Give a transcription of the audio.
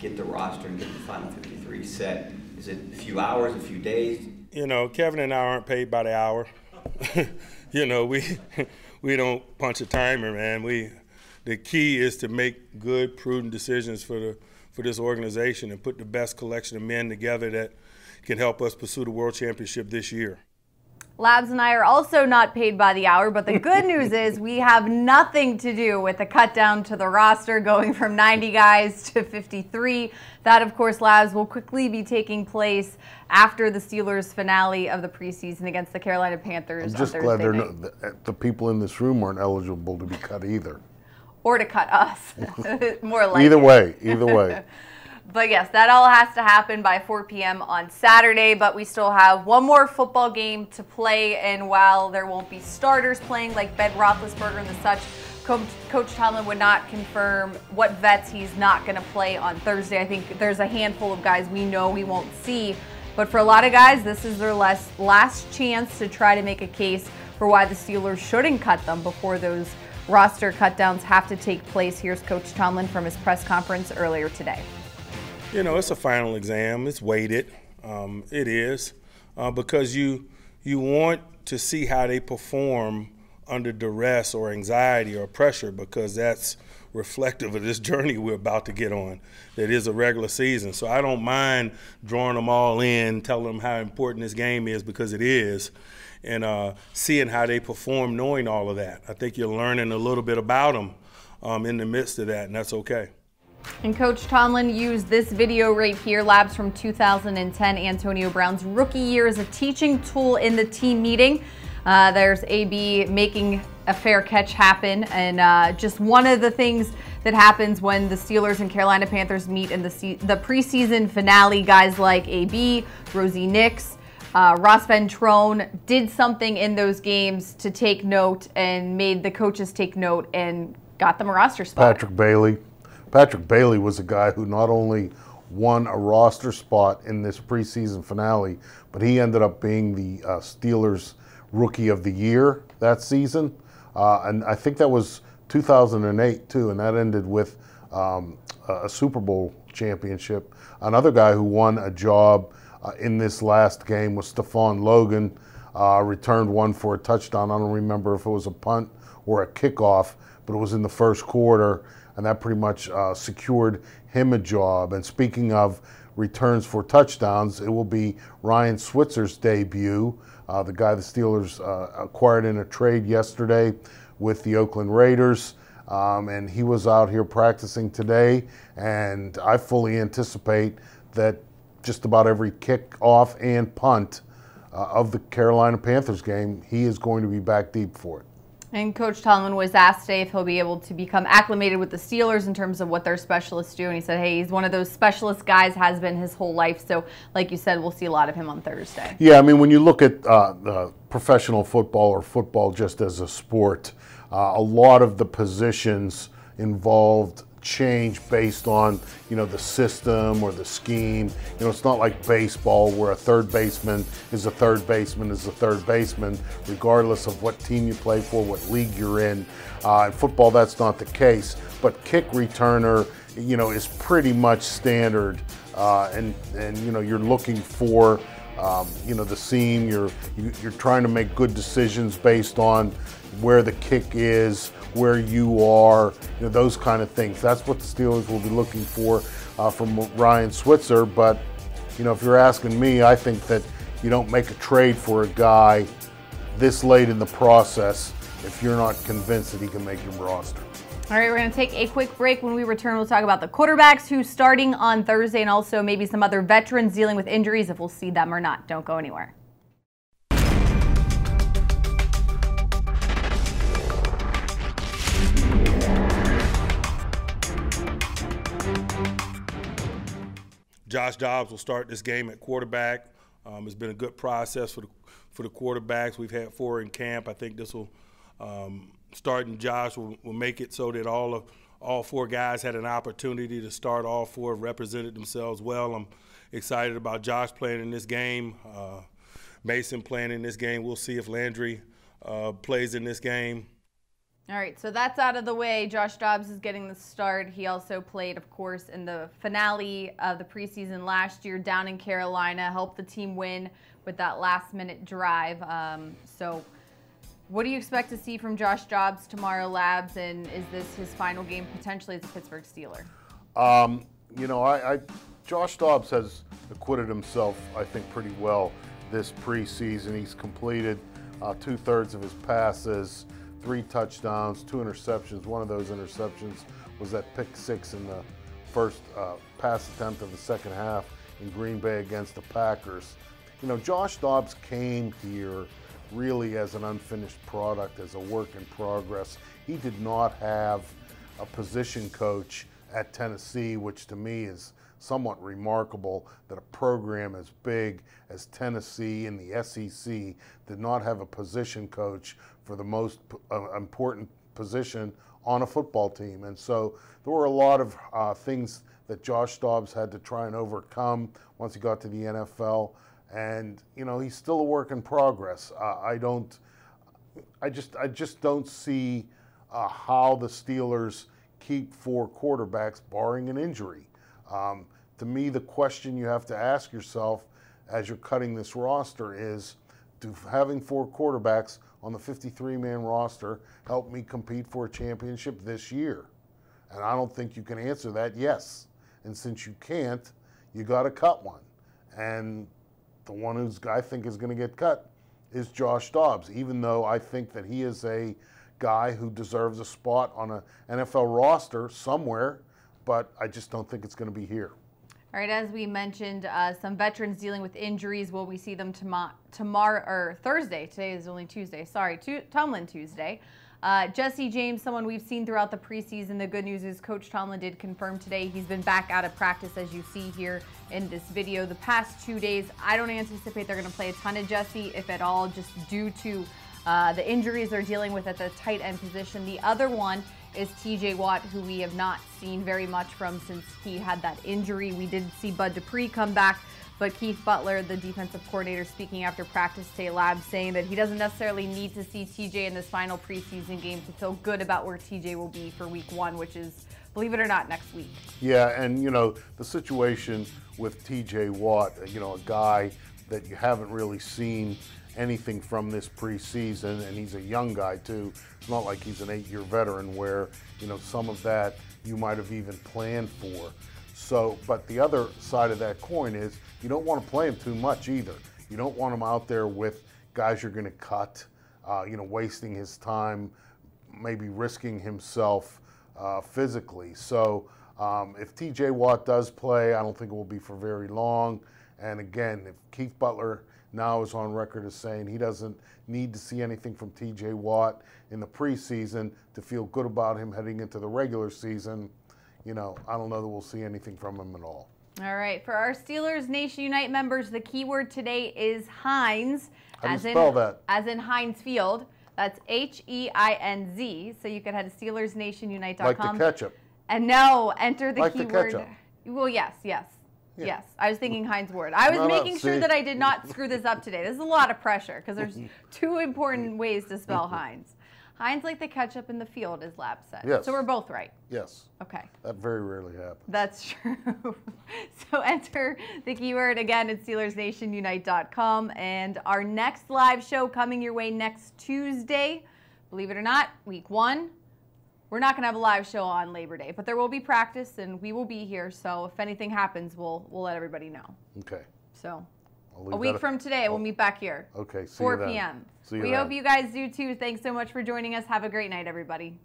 get the roster and get the final 53 set? Is it a few hours, a few days? You know, Kevin and I aren't paid by the hour. You know, we don't punch a timer, man. The key is to make good, prudent decisions for this organization and put the best collection of men together that can help us pursue the World Championship this year. Labs and I are also not paid by the hour, but the good news is we have nothing to do with the cut down to the roster going from 90 guys to 53. That, of course, Labs, will quickly be taking place after the Steelers' finale of the preseason against the Carolina Panthers. I'm just glad the people in this room aren't eligible to be cut either. Or to cut us, more likely. Either way. But yes, that all has to happen by 4 p.m. on Saturday, but we still have one more football game to play, and while there won't be starters playing like Ben Roethlisberger and the such, Coach Tomlin would not confirm what vets he's not going to play on Thursday. I think there's a handful of guys we know we won't see, but for a lot of guys, this is their last chance to try to make a case for why the Steelers shouldn't cut them before those roster cutdowns have to take place. Here's Coach Tomlin from his press conference earlier today. You know, it's a final exam. It's weighted. It is because you want to see how they perform under duress or anxiety or pressure, because that's reflective of this journey we're about to get on. That is a regular season. So I don't mind drawing them all in, telling them how important this game is, because it is, and seeing how they perform knowing all of that. I think you're learning a little bit about them in the midst of that, and that's okay. And Coach Tomlin used this video right here, Labs, from 2010, Antonio Brown's rookie year, as a teaching tool in the team meeting. There's AB making a fair catch happen, and just one of the things that happens when the Steelers and Carolina Panthers meet in the preseason finale. Guys like AB, Rosie Nix, Ross Ventrone did something in those games to take note and made the coaches take note and got them a roster spot. Patrick Bailey was a guy who not only won a roster spot in this preseason finale, but he ended up being the Steelers Rookie of the Year that season. And I think that was 2008 too, and that ended with a Super Bowl championship. Another guy who won a job in this last game was Stephon Logan, returned one for a touchdown. I don't remember if it was a punt or a kickoff, but it was in the first quarter, and that pretty much secured him a job. And speaking of returns for touchdowns, it will be Ryan Switzer's debut, the guy the Steelers acquired in a trade yesterday with the Oakland Raiders. And he was out here practicing today, and I fully anticipate that just about every kickoff and punt of the Carolina Panthers game, he is going to be back deep for it. And Coach Tomlin was asked today if he'll be able to become acclimated with the Steelers in terms of what their specialists do. And he said, hey, he's one of those specialist guys, has been his whole life. So like you said, we'll see a lot of him on Thursday. Yeah, I mean, when you look at professional football or football just as a sport, a lot of the positions involved change based on, you know, the system or the scheme. You know, it's not like baseball where a third baseman is a third baseman is a third baseman, regardless of what team you play for, what league you're in. In football, that's not the case. But kick returner, you know, is pretty much standard, and you know, you're looking for you know, the seam. You're trying to make good decisions based on where the kick is, where you are, you know, those kind of things. That's what the Steelers will be looking for from Ryan Switzer. But, you know, if you're asking me, I think that you don't make a trade for a guy this late in the process if you're not convinced that he can make your roster. All right, we're going to take a quick break. When we return, we'll talk about the quarterbacks who's starting on Thursday, and also maybe some other veterans dealing with injuries, if we'll see them or not. Don't go anywhere. Josh Dobbs will start this game at quarterback. It's been a good process for the quarterbacks. We've had 4 in camp. I think this will starting Josh will make it so that all 4 guys had an opportunity to start. All 4 represented themselves well. I'm excited about Josh playing in this game, Mason playing in this game. We'll see if Landry plays in this game. All right, so that's out of the way. Josh Dobbs is getting the start. He also played, of course, in the finale of the preseason last year down in Carolina, helped the team win with that last-minute drive. So what do you expect to see from Josh Dobbs tomorrow, Labs, and is this his final game potentially as a Pittsburgh Steeler? You know, Josh Dobbs has acquitted himself, I think, pretty well this preseason. He's completed 2/3 of his passes, 3 touchdowns, 2 interceptions. One of those interceptions was that pick 6 in the first pass attempt of the second half in Green Bay against the Packers. You know, Josh Dobbs came here really as an unfinished product, as a work in progress. He did not have a position coach at Tennessee, which to me is somewhat remarkable that a program as big as Tennessee in the SEC did not have a position coach for the most important position on a football team. And so there were a lot of things that Josh Dobbs had to try and overcome once he got to the NFL. And, you know, he's still a work in progress. I just don't see how the Steelers keep 4 quarterbacks barring an injury. To me, the question you have to ask yourself as you're cutting this roster is, do having 4 quarterbacks on the 53-man roster help me compete for a championship this year? And I don't think you can answer that yes. And since you can't, you got to cut one. And the one who's I think is going to get cut is Josh Dobbs, even though I think that he is a guy who deserves a spot on an NFL roster somewhere, but I just don't think it's going to be here. All right, as we mentioned, some veterans dealing with injuries. Will we see them tomorrow or Thursday? Today is only Tuesday. Sorry, Tomlin Tuesday. Jesse James, someone we've seen throughout the preseason. The good news is Coach Tomlin did confirm today he's been back out of practice, as you see here in this video. The past 2 days, I don't anticipate they're going to play a ton of Jesse, if at all, just due to the injuries they're dealing with at the tight end position. The other one is TJ Watt, who we have not seen very much from since he had that injury. We did see Bud Dupree come back, but Keith Butler, the defensive coordinator, speaking after practice today, Lab, saying that he doesn't necessarily need to see TJ in this final preseason game to feel good about where TJ will be for week 1, which is, believe it or not, next week. Yeah, and you know, the situation with TJ Watt, you know, a guy that you haven't really seen anything from this preseason, and he's a young guy too. It's not like he's an 8-year veteran where, you know, some of that you might have even planned for. So, but the other side of that coin is you don't want to play him too much either. You don't want him out there with guys you're going to cut, you know, wasting his time, maybe risking himself physically. So if TJ Watt does play, I don't think it will be for very long. And again, if Keith Butler now is on record as saying he doesn't need to see anything from TJ Watt in the preseason to feel good about him heading into the regular season, you know, I don't know that we'll see anything from him at all. All right, for our Steelers Nation Unite members, the keyword today is Heinz. How do you spell that? As in Heinz Field. That's H-E-I-N-Z. So you can head to SteelersNationUnite.com. Like the ketchup. And now enter the like keyword. The ketchup. Well, yes. Yeah. Yes, I was thinking Heinz Ward. I was making sure that I did not screw this up today. This is a lot of pressure because there's 2 important ways to spell Heinz. Heinz like the ketchup in the field, as Lab said. Yes. So we're both right. Yes. Okay. That very rarely happens. That's true. So enter the keyword again at SteelersNationUnite.com. And our next live show coming your way next Tuesday. Believe it or not, week 1. We're not going to have a live show on Labor Day, but there will be practice and we will be here. So if anything happens, we'll let everybody know. Okay. So a week from today, we'll meet back here. Okay. See 4 you then. p.m. See you We then. hope you guys do too. Thanks so much for joining us. Have a great night, everybody.